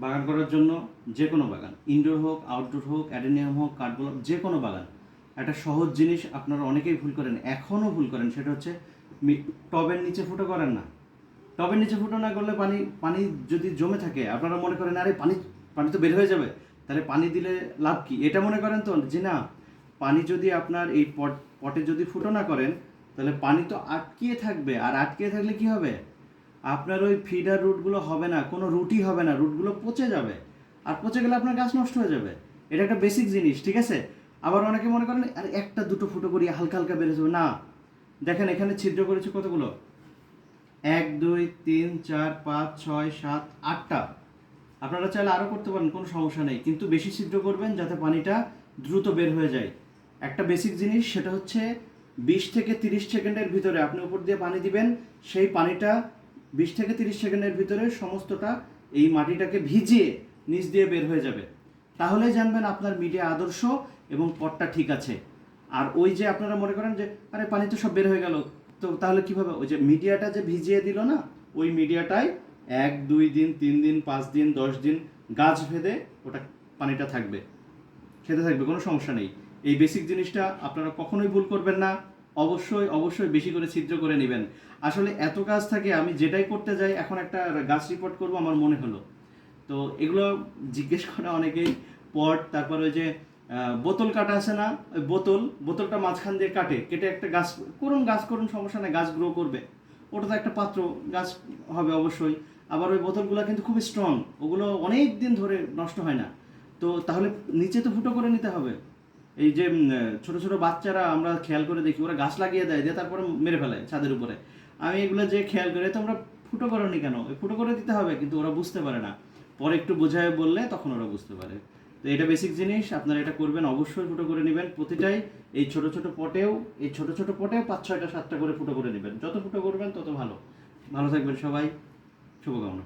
বাগান করার জন্য যে কোনো বাগান, ইনডোর হোক, আউটডোর হোক, অ্যাডেনিয়াম হোক, কাঠগোলাপ, যে কোনো বাগান, একটা সহজ জিনিস আপনারা অনেকেই ভুল করেন, এখনও ভুল করেন, সেটা হচ্ছে টবের নিচে ফুটো করেন না। টবের নিচে ফুটো না করলে পানি পানি যদি জমে থাকে, আপনারা মনে করেন আরে পানি পানি তো বের হয়ে যাবে, তাহলে পানি দিলে লাভ কি, এটা মনে করেন তো যে না, পানি যদি আপনার এই পটে যদি ফুটো না করেন, তাহলে পানি তো আটকিয়ে থাকবে, আর আটকিয়ে থাকলে কি হবে, আপনার ওই ফিডার রুটগুলো হবে না, কোনো রুটই হবে না, রুটগুলো পচে যাবে, আর পচে গেলে আপনার গাছ নষ্ট হয়ে যাবে। এটা একটা বেসিক জিনিস, ঠিক আছে। আবার অনেকে মনে করেন আর একটা দুটো ফুটো করি হালকা হালকা বেড়ে যাবে, না, দেখেন এখানে ছিদ্র করেছে কতগুলো, 1 2 3 4 5 6 7 8টা। আপনারা চাইলে আরও করতে পারেন, কোনো সমস্যা নেই, কিন্তু বেশি ছিদ্র করবেন যাতে পানিটা দ্রুত বের হয়ে যায়। একটা বেসিক জিনিস, সেটা হচ্ছে 20 থেকে 30 সেকেন্ডের ভিতরে আপনি উপর দিয়ে পানি দিবেন, সেই পানিটা 20 থেকে 30 সেকেন্ডের ভিতরে সমস্তটা এই মাটিটাকে ভিজিয়ে নিচ দিয়ে বের হয়ে যাবে। তাহলে জানবেন আপনার মিডিয়া আদর্শ এবং পটটা ঠিক আছে। আর ওই যে আপনারা মনে করেন যে আরে পানি তো সব বের হয়ে গেল, তো তাহলে কীভাবে, ওই যে মিডিয়াটা যে ভিজিয়ে দিল না, ওই মিডিয়াটাই 1 2 দিন 3 দিন 5 দিন 10 দিন গাছ ভেদে ওটা পানিটা থাকবে, খেতে থাকবে, কোনো সমস্যা নেই। এই বেসিক জিনিসটা আপনারা কখনোই ভুল করবেন না। অবশ্যই অবশ্যই বেশি করে ছিদ্র করে নেবেন। আসলে এত কাজ থাকে, আমি যেটাই করতে যাই, এখন একটা গাছ রিপোর্ট করব আমার মনে হলো, তো এগুলো জিজ্ঞেস করে অনেকেই। পট, তারপর ওই যে বোতল কাটা আছে না, ওই বোতলটা মাঝখান দিয়ে কেটে একটা গাছ করুন, সমস্যা নেই, গাছ গ্রো করবে। ওটা তো একটা পাত্র, গাছ হবে অবশ্যই। আবার ওই বোতলগুলো কিন্তু খুব স্ট্রং, ওগুলো অনেক দিন ধরে নষ্ট হয় না। তো তাহলে নিচে তো ফুটো করে নিতে হবে। এই যে ছোট ছোট বাচ্চারা আমরা খেয়াল করে দেখি, ওরা গাছ লাগিয়ে দেয়, দিয়ে তারপরে মেরে ফেলে ছাদের উপরে। আমি এগুলো যে খেয়াল করি, তোমরা ফুটো করোনি কেন, ওই ফুটো করে দিতে হবে, কিন্তু ওরা বুঝতে পারে না। পরে একটু বোঝায় বললে তখন ওরা বুঝতে পারে। তো এটা বেসিক জিনিস, আপনারা এটা করবেন, অবশ্যই ফুটো করে নেবেন প্রতিটাই। এই ছোট ছোট পটেও 5 6টা 7টা করে ফুটো করে নেবেন, যত ফুটো করবেন তত ভালো। ভালো থাকবেন সবাই, শুভকামনা।